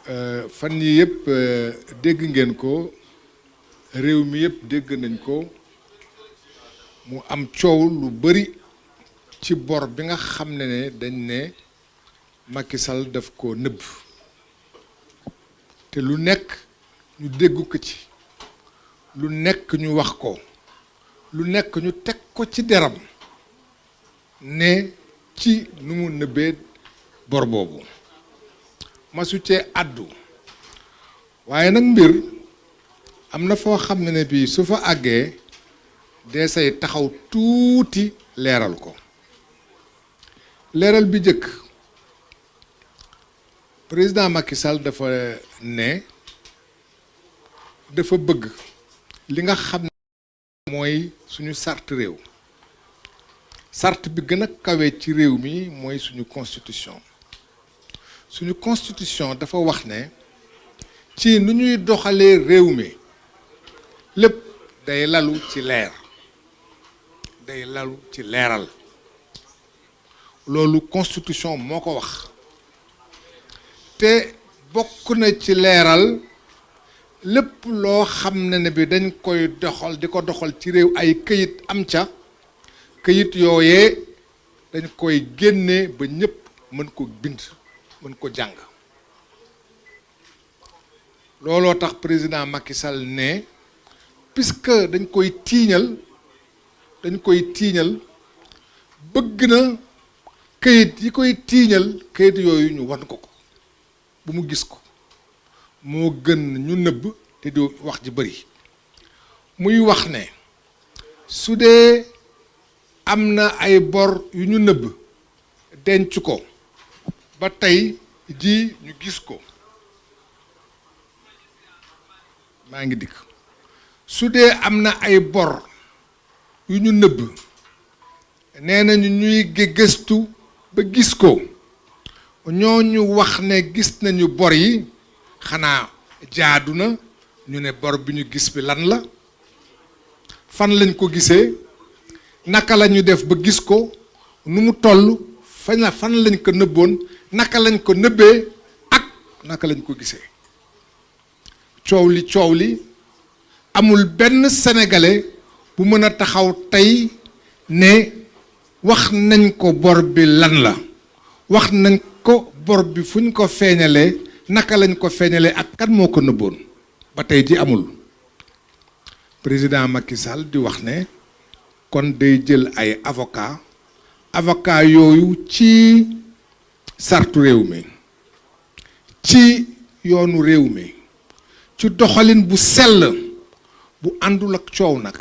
fan yi yëpp dégg ngeen ko réew mi yëpp dégg nañ ko mu am coow lu bari ci bor bi nga xam ne dañ ne Macky Sall daf ko nëbb te lu nekk ñu dégg ko ci lu nekk ñu wax ko lu nekk ñu teg ko ci deram ne ci nu mu nëbbee bor boobu masu cee àddu waaye nag mbir am na foo xam ne bii su fa àggee dee say taxaw tuuti leeral ko leeral bi jëkk président Macky Sall dafa ne dafa bëgg li nga xam ne mooy suñu sart réew sart bi gën a kawe ci réew mi mooy suñu constitution dafa wax ne ci nu ñuy doxalee réew mi lépp day lalu ci leer day lalu ci leeral loolu constitution moo ko wax te bokk na ci leeral lépp loo xam ne bi dañ koy doxal di ko doxal ci réew ay këyit am ca këyit yooyee dañ koy génne ba ñépp mën ko bind mën ko jàng looloo tax président Macky Sall ne puisque dañ koy tiiñal bëgg na këyit yi koy tiiñal këyit yooyu ñu wan ko bu mu gis ko moo gën ñu nëbb te di wax ji bari muy wax ne su dee am na ay bor yu ñu nëbb denc ko ba tey ji ñu gis ko maa ngi dikk su dee am na ay bor yu ñu nëbb nee nañu ñuy gëstu ba gis ko ñooñu wax ne gis nañu bor yi xanaa jaadu na ñu ne bor bi ñu gis bi lan la fan lañ ko gisee naka la ñu def ba gis ko nu mu toll fan lañ ko nëbboon naka lañ ko nëbbee ak naka lañ ko gisee coow li amul benn sénégalais bu mën a taxaw tey ne wax nañ ko bor bi lan la wax nañ ko bor bi fu ñu ko feeñalee naka lañ ko feeñalee ak kan moo ko nëbboon ba tey ji amul président Macky Sall di wax ne kon day jël ay avocat yooyu ci sartu réew mi ci yoonu réew mi ci doxalin bu sell bu àndul ak coow nag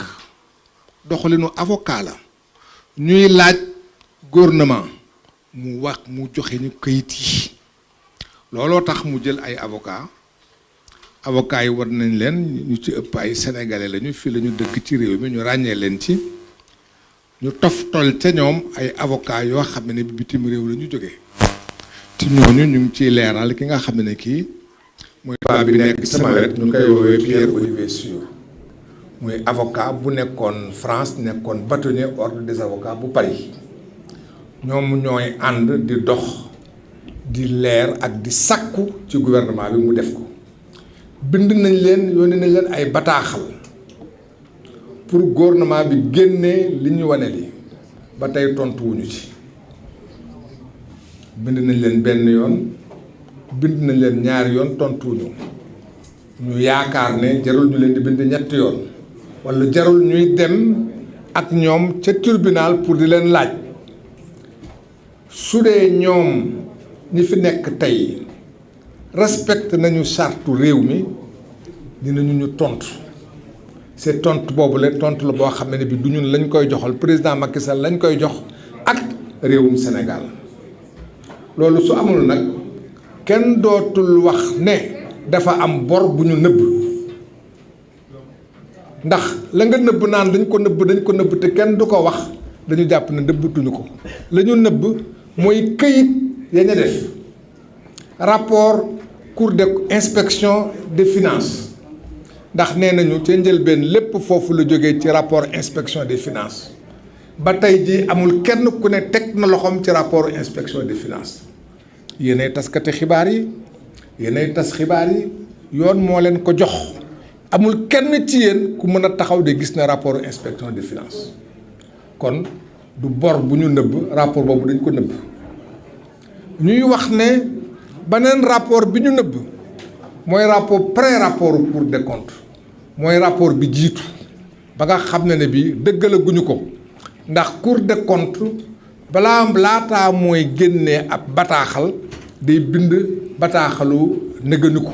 doxalinu avocat la ñuy laaj gouvernement mu wax mu joxe ñu këyit yi looloo tax mu jël ay avocat yi war nañ leen ñu ci ëpp ay sénégalais lañu fii la ñu dëkk ci réew mi ñu ràññee leen ci ñu toftol ca ñoom ay avocat yoo xam ne bitim réew la ñu jógee ci ñooñu ñu ngi ciy leeral ki nga xam ne kii mooy paa bi nekk sama wet ñu koy woowee Pierre Olivier Sur muy avocat bu nekkoon France nekkoon bâtonnier ordre des avocats bu Paris ñoom ñooy ànd di dox di leer ak di sakku ci gouvernement bi mu def ko bind nañ leen yónnee nañ leen ay bataaxal pour gouvernement bi génnee li ñu wane li ba tey tontuwuñu ci bind nañ leen benn yoon bind nañ leen ñaari yoon tontuwuñu ñu yaakaar ne jarul ñu leen di bind ñetti yoon walla jarul ñuy dem ak ñoom ca tribunal pour di leen laaj su dee ñoom ñi fi nekk tey respecté nañu sartu réew mi dinañu ñu tontu c'est tontu boobu la tontu la boo xam ne bi du ñun lañ koy joxal président Macky Sall lañ koy jox ak réewum Sénégal loolu su amul nag kenn dootul wax ne dafa am bor bu ñu nëbb ndax la nga nëbb naan dañ ko nëbb te kenn du ko wax dañu jàpp ne nëbbatuñu ko la ñu nëbb mooy këyit ya ñu def rapport cour d'inspection des finances ndax nee nañu ca njëlbeen lépp foofu la jógee ci rapport inspection des finances ba tey ji amul kenn ku ne teg na loxoom ci rapport inspection des finances yéenay taskati xibaar yi yéenay tas xibaar yi yoon moo leen ko jox amul kenn ci yéen ku mën a taxaw de gis na rapport inspection des finances kon du bor bu ñu nëbb rapport boobu dañ ko nëbb ñuy wax ne beneen rapport bi ñu nëbb mooy rapport pré-rapport Cour des comptes mooy rapport bi jiitu ba nga xam ne bii dëggalaguñu ko ndax Cour des comptes balaa laataa mooy génnee ab bataaxal day bind bataaxalu néganiku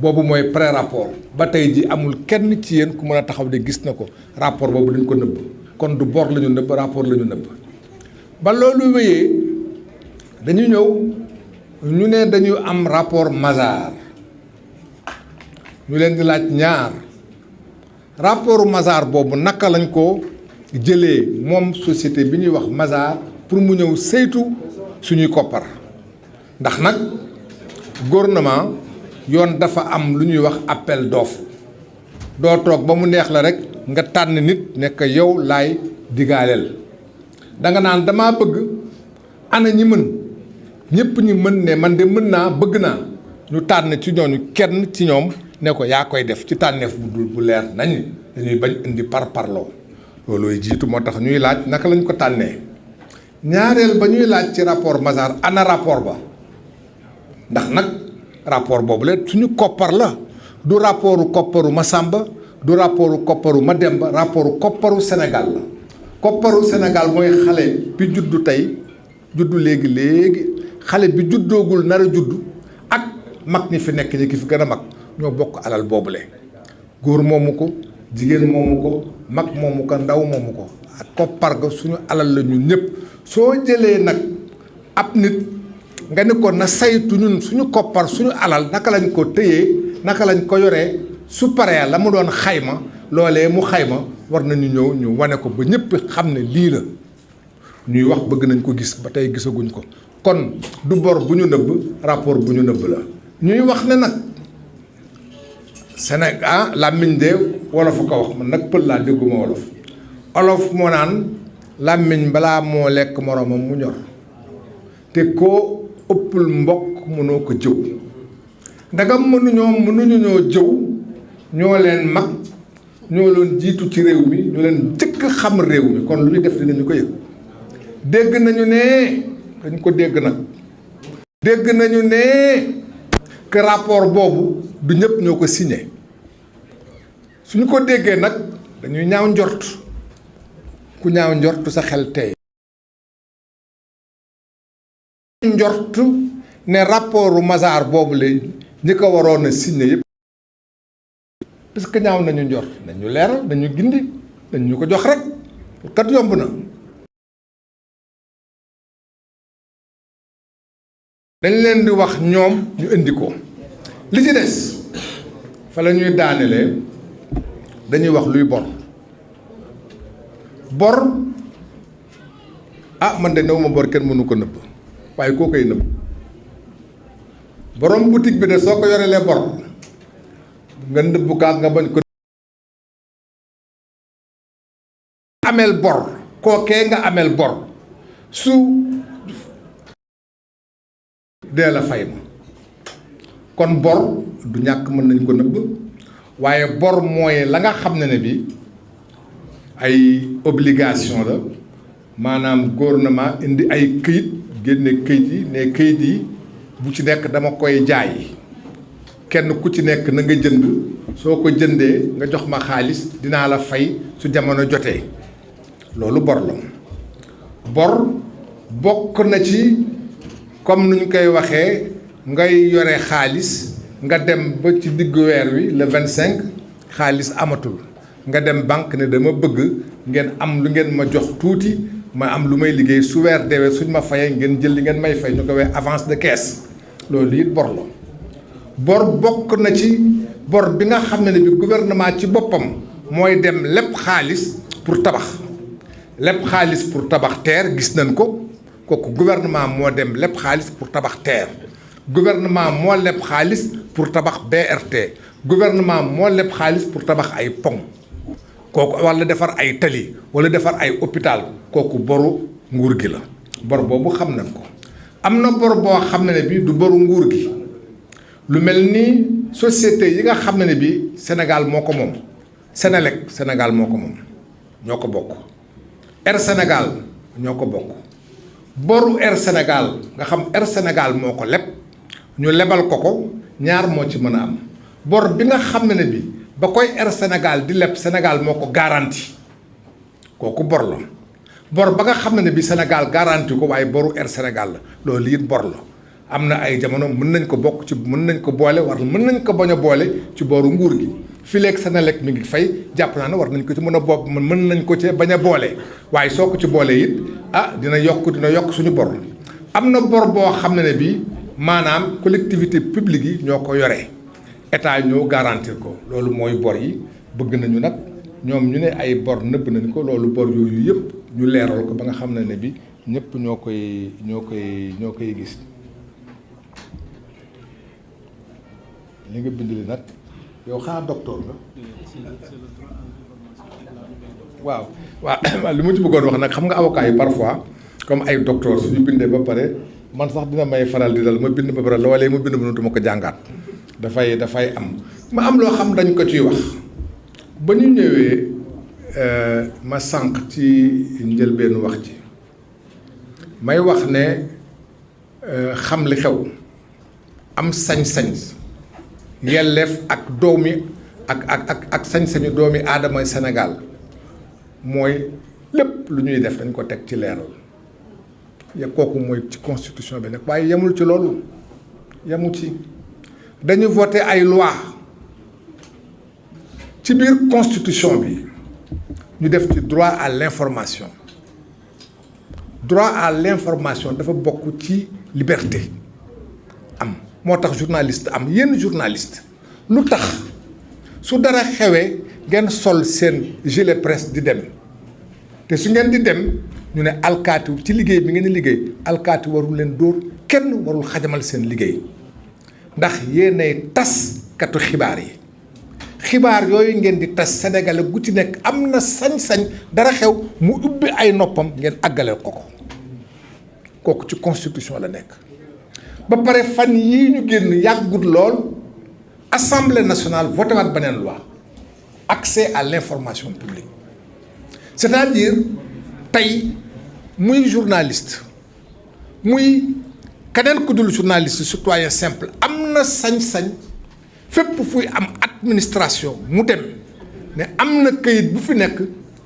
boobu mooy pré-rapport ba tey ji amul kenn ci yéen ku mën a taxaw de gis na ko rapport boobu dañ ko nëbb kon du bor la ñu nëbb rapport la ñu nëbb ba loolu wéyee dañu ñëw ñu ne dañu am rapport Mazars ñu leen di laaj ñaar rapport Mazars boobu naka lañ ko jëlee moom société bi ñuy wax Mazars pour mu ñëw saytu suñuy koppar ndax nag gouvernement yoon dafa am lu ñuy wax appel d'offre doo toog ba mu neex la rek nga tànn nit nekk yow laay digaaleel da nga naan damaa bëgg ana ñi mën ñëpp ñi mën ne man de mën naa bëgg naa ñu tànn ci ñooñu kenn ci ñoom ne ko yaa koy def ci tànneef bu dul bu leer nañ dañuy bañ indi par parloo loolooy jiitu moo tax ñuy laaj naka lañ ko tànnee ñaareel ba ñuy laaj ci rapport Mazars ana rapport ba ndax nag rapport boobu la suñu koppar la du rapportu kopparu Masamba du rapportu kopparu Mademba rapportu kopparu Sénégal la kopparu Sénégal mooy xale bi juddu tey juddu léegi xale bi juddoogul nar a juddu ak mag ñi fi nekk ñi ki fi gën a mag ñoo bokk alal boobule góor moomu ko jigéen moomu ko mag moomu ko ndaw moomu ko ak koppar ga suñu alal la ñun ñëpp soo jëlee nag ab nit nga ne ko na saytu ñun suñu koppar suñu alal naka lañ ko téyee naka lañ ko yoree su paree la mu doon xayma loolee mu xayma war nañu ñëw ñu wane ko ba ñëpp xam ne lii la ñuy wax bëgg nañ ko gis ba tey gisaguñ ko kon du bor bu ñu nëbb rapport bu ñu nëbb la ñuy wax ne nag Sénégal làmmiñ de wolof ko wax man nag pël laa dégguma wolof olof moo naan làmmiñ balaa moo lekk moroomam mu ñor te koo ëppul mbokk mënoo ko jëw ndagam mënuñu ñoo jëw ñoo leen mag ñoo leen jiitu ci réew mi ñoo leen jëkk xam réew mi kon lu ñu def dinañu ko yëg dégg nañu ne dañ ko dégg nag dégg nañu ne que rapport boobu du ñëpp ñoo ko signé suñu ko déggee nag dañuy ñaaw njort ku ñaaw njort sa xel tey njort ne rapportu Mazars boobu la ñi ko waroon a signé yëpp parce que ñaaw nañu njort nañu leeral nañu gindi dañu ko jox rek kat yomb na dañ leen di wax ñoom ñu indi ko li ci des fa la ñuy daanelee dañuy wax luy bor ah man de new ma bor kenn mënu ko nëbb waaye koo koy nëbb borom boutique bi de soo ko yorelee bor nga nëbb kaa nga bañ ko ameel bor kookee nga ameel bor su dee la fay ma kon bor du ñàkk mën nañ ko nëbb waaye bor mooy la nga xam ne bi ay obligation la maanaam gouvernement indi ay këyit génne këyit yi ne këyit yi bu ci nekk dama koy jaay kenn ku ci nekk na nga jënd soo ko jëndee nga jox ma xaalis dinaa la fay su jamono jotee loolu bor la bor bokk na ci comme nu ñu koy waxee ngay yore xaalis nga dem ba ci diggu weer wi le 25 xaalis amatul nga dem banque ne dama bëgg ngeen am lu ngeen ma jox tuuti ma am lu may liggéey su weer deewee suñ ma fayee ngeen jël li ngeen may fay ñu ko wee avance de caisse loolu it bor la bor bokk na ci bor bi nga xam ne bi gouvernement ci boppam mooy dem lépp xaalis pour tabax lépp xaalis pour tabax terre gis nañ ko kooku gouvernement moo dem lépp xaalis pour tabax terre gouvernement moo lépp xaalis pour tabax BRT gouvernement moo lépp xaalis pour tabax ay pont kooku walla defar ay tali walla defar ay hôpital kooku boru nguur gi la bor boobu xam nañ ko am na bor boo xam ne bii du boru nguur gi lu mel ni société yi nga xam ne bi Sénégal moo ko moom Sénélec Sénégal moo ko moom ñoo ko bokk Air Sénégal ñoo ko bokk boru Air Sénégal nga xam Air Sénégal moo ko leb ñu lebal ko ñaar moo ci mën a am bor bi nga xam ne bi ba koy Air Sénégal di leb Sénégal moo ko garanti kooku bor la bor ba nga xam ne bi Sénégal garanti ko waaye boru Air Sénégal la loolu it bor la am na ay jamono mën nañ ko bokk ci mën nañ ko boole war mën nañ ko bañ a boole ci booru nguur gi fii léegi Senelec mi ngi fay jàpp naa ne war nañ ko ci mën a bopp mën nañ ko ci bañ a boole waaye soo ko ci boole it dina yokk suñu bor am na bor boo xam ne bii maanaam collectivité publique yi ñoo ko yore état ñoo garantir ko loolu mooy bor yi bëgg nañu nag ñoom ñu ne ay bor nëbb nañ ko loolu bor yooyu yëpp ñu leeral ko ba nga xam ne bi ñëpp ñoo koy gis. li nga bind li nag yow xanaa docteur nga waaw li ma ci bëggoon wax nag xam nga avocat yi parfois comme ay docteur suñu bindee ba pare man sax dina may faral di dal ma bind ba pare loolee ma bind mënatuma ko jàngaat dafay am ma am loo xam dañ ko ciy wax ba ñu ñëwee ma sànq ci njëlbeenu wax ji may wax ne xam li xew am sañ-sañ yelleef ak doomi ak sañ-sañu doomi aadama Sénégal mooy lépp lu ñuy def dañ ko teg ci leeral ya kooku mooy ci constitution bi nag waaye yemul ci loolu yemul ci dañu voté ay loi ci biir constitution bi ñu def ci droit à l'information dafa bokk ci liberté am moo tax journaliste am yenn journaliste lu tax su dara xewee ngeen sol seen gilet presse di dem te su ngeen di dem ñu ne alkaati ci liggéey bi ngeen di liggéey alkaati warul leen dóor kenn warul xajamal seen liggéey ndax yéenay tas katu xibaar yi xibaar yooyu ngeen di tas sénégalais gu ci nekk am na sañ-sañ dara xew mu ubbi ay noppam ngeen àggaleel ko kooku ci constitution la nekk. ba pare fan yii ñu génn yàggut lool assemblée nationale voté waat beneen loi accès à l'information publique c'est-à-dire tey muy journaliste muy keneen ku dul journaliste citoyen simple am na sañ-sañ fépp fuy am administration mu dem ne am na këyit bu fi nekk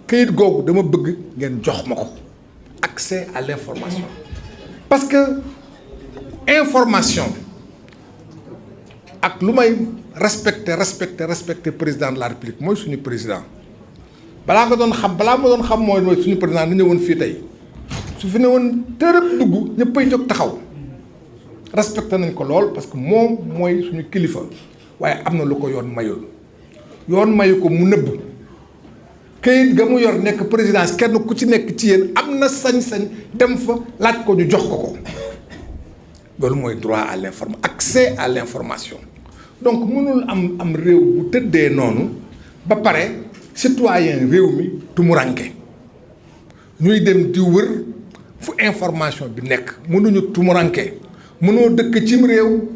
këyit googu dama bëgg ngeen jox ma ko accès à l'information parce que information ak lu may respecter président de la république mooy suñu président balaa ma doon xam mooy suñu président ni ñëwoon fii tey su fi ne woon tërëb dugg ñëppay jóg taxaw respecté nañ ko lool parce que moom mooy suñu kilifa waaye am na lu ko yoon mayu ko mu nëbb këyit ga mu yor nekk présidence kenn ku ci nekk ci yéen am na sañ-sañ dem fa laaj ko ñu jox ko loolu mooy droit à l'information accès à l'information donc mënul am réew bu tëddee noonu ba pare citoyen réew mi tumuranke ñuy dem di wër fu information bi nekk mënuñu tumuranke mënoo dëkk cim réew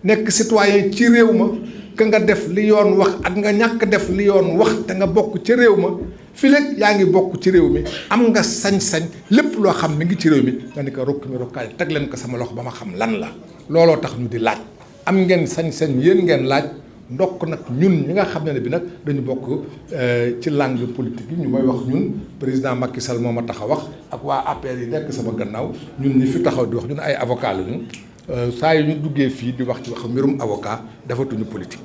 nekk citoyen ci réew ma ka nga def li yoon wax ak nga ñàkk def li yoon wax te nga bokk ci réew ma fi léegi yaa ngi bokk ci réew mi am nga sañ-sañ lépp loo xam mi ngi ci réew mi nga ni ko rokk mi rokkaay teg leen ko sama loxo ba ma xam lan la looloo tax ñu di laaj am ngeen sañ-sañ yéen ngeen laaj ndokk nag ñun ñi nga xam ne bi nag dañu bokk ci langue politique yi ñu may wax ñun président Macky Sall moo ma tax a wax ak waa APR yi nekk sama gannaaw ñun ñi fi taxaw di wax ñun ay avocat lañu saa yu ñu duggee fii di wax ci wax mbirum avocat dafatuñu politique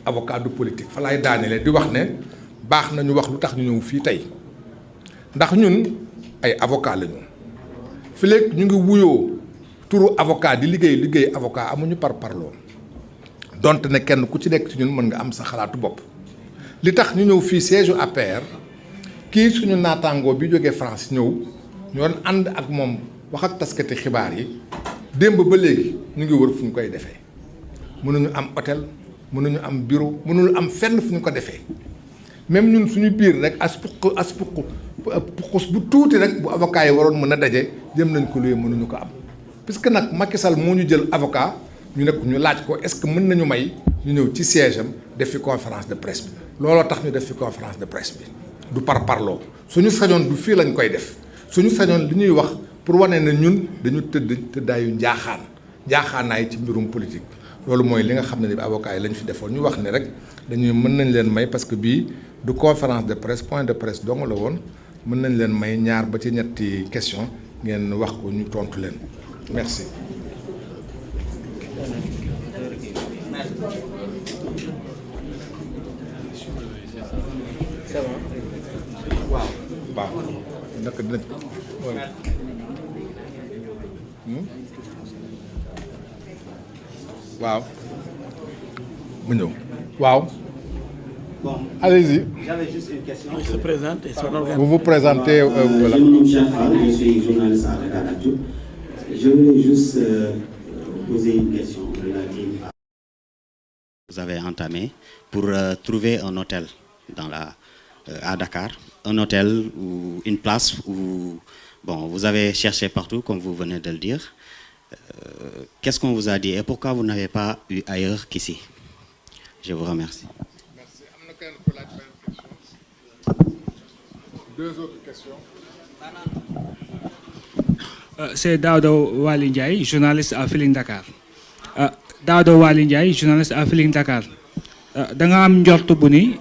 avocat du politique fa laay daanelee di wax ne baax na ñu wax lu tax ñu ñëw fii tey ndax ñun ay avocat lañu fi léegi ñu ngi wuyoo turu avocat di liggéey avocat amuñu parloo donte ne kenn ku ci nekk ci ñun mën nga am sa xalaatu bopp li tax ñu ñëw fii siège APR kii suñu naataangoo bi jógee France ñëw ñu doon ànd ak moom wax ak taskati xibaar yi démb ba léegi ñu ngi wër fu ñu koy defee mënuñu am hôtel mënuñu am bureau mënuñu am fenn fu ñu ko defee même ñun suñu biir rek as puqus bu tuuti rek bu avocat yi waroon mën a daje jëm nañ ko luy mënuñu ko am puisque nag Macky Sall moo ñu jël avocat ñu ne ñu laaj ko est-ce que mën nañu may ñu ñëw ci siège am def fi conférence de presse bi looloo tax ñu def fi conférence de presse bi du par parloo suñu sañoon du fii lañ koy def suñu sañoon li ñuy wax pour wane ne ñun dañu tëddaayu njaaxaanaay ci mbirum politique loolu mooy li nga xam ne ni avocat yi lañ fi defoon ñu wax ne rek dañuy mën nañ leen may parce que bii du conférence de presse point de presse dong la woon mën nañ leen may ñaar ba ci ñetti question ngeen wax ko ñu tontu leen merci. waaw waaw naka dinañ waaw mu ñëw waaw. Bon, allez-y. J'avais juste une question. Il se présente et son organe. Vous vous présentez. Voilà. Je me nomme Cheikh Fall, je suis journaliste à Dakaractu. Je voulais juste poser une question relative à... Vous avez entamé pour trouver un hôtel à Dakar, un hôtel ou une place où bon, vous avez cherché partout, comme vous venez de le dire. Qu'est-ce qu'on vous a dit et pourquoi vous n'avez pas eu ailleurs qu'ici? Je vous remercie. Deux autres questions. C'est Daouda Wali Ndiaye, journaliste à Feeling Dakar. Daouda Wali Ndiaye, journaliste à Feeling Dakar. Da nga am njort bu ni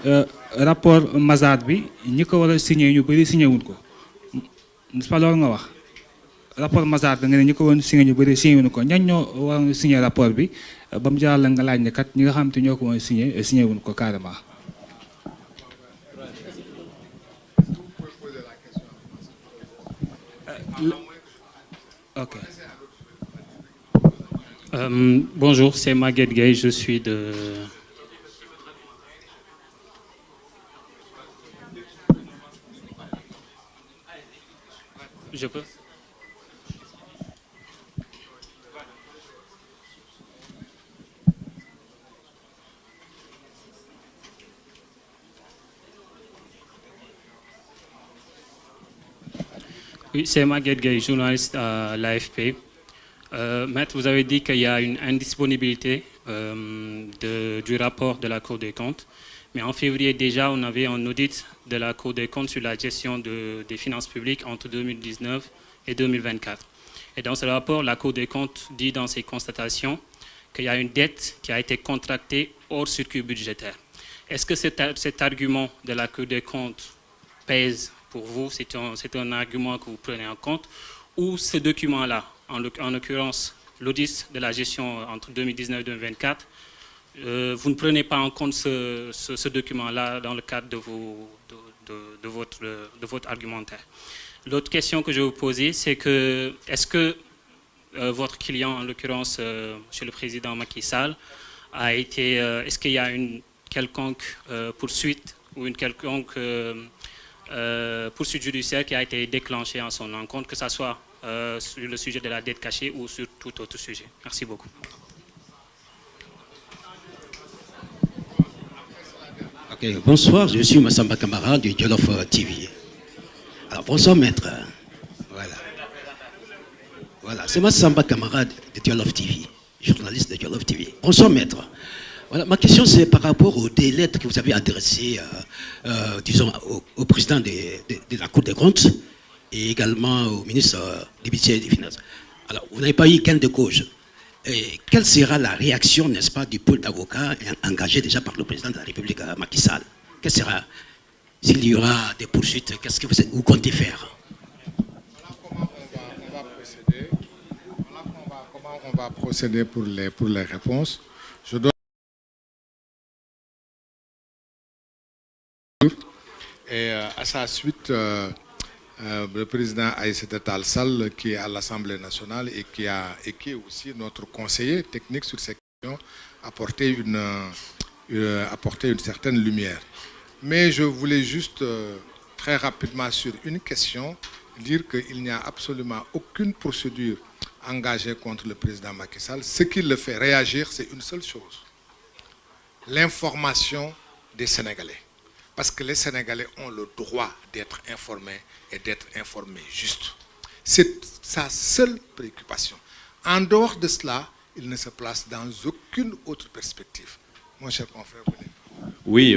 rapport Mazars bi ñi ko war a signé ñu bëri signé wuñ ko n'est-ce pas loolu nga wax rapport Mazars da nga ne ñi ko woon signé ñu bëri signé wuñ ko ñan ñoo waroon signé rapport bi ba mu jaral la nga laaj ne kat ñi nga xam te ñoo ko woon signé wuñ ko carrément. Ok. Bonjour, c'est Maguette Gueye, je suis de... Je peux? Oui, c'est Maguette Gueye, journaliste à l'AFP. Maître, vous avez dit qu'il y a une indisponibilité du rapport de la Cour des comptes. Mais en février déjà, on avait un audit de la Cour des comptes sur la gestion des finances publiques entre 2019 et 2024. Et dans ce rapport, la Cour des comptes dit dans ses constatations qu'il y a une dette qui a été contractée hors circuit budgétaire. Est-ce que cet argument de la Cour des comptes pèse pour vous? C'est un argument que vous prenez en compte? Ou ce document-là, en l'occurrence l'audit de la gestion entre 2019 et 2024, vous ne prenez pas en compte ce document-là dans le cadre de votre argumentaire? L'autre question que je vais vous poser, c'est que est-ce que votre client, en l'occurrence chez le président Macky Sall, est-ce qu'il y a une quelconque poursuite ou une quelconque poursuite judiciaire qui a été déclenchée en son encontre, que ce soit sur le sujet de la dette cachée ou sur tout autre sujet? Merci beaucoup. Ok, bonsoir, je suis Massamba Kamara du Jolof TV. Alors, bonsoir maître. Voilà, c'est Massamba Kamara de Jolof TV, journaliste de Jolof TV. Bonsoir maître. Voilà, ma question c'est par rapport aux des lettres que vous avez adressées, disons, au président de la Cour des comptes et également au ministre du Budget et des Finances. Alors, vous n'avez pas eu gain de cause. Et quelle sera la réaction, n'est-ce pas, du pôle d'avocats engagé déjà par le président de la République, Macky Sall? Quelle sera, s'il y aura des poursuites, qu'est-ce que vous comptez faire? Voilà comment on va procéder pour les réponses. Je donne et à sa suite, le président Aïssata Tall Sall, qui est à l'Assemblée nationale et qui est aussi notre conseiller technique sur ces questions, apporter une certaine lumière. Mais je voulais juste très rapidement sur une question dire qu'il n'y a absolument aucune procédure engagée contre le président Macky Sall. Ce qui le fait réagir, c'est une seule chose: l'information des Sénégalais. Parce que les Sénégalais ont le droit d'être informés et d'être informés juste. C'est sa seule préoccupation. En dehors de cela, il ne se place dans aucune autre perspective. Mon cher confrère. Oui,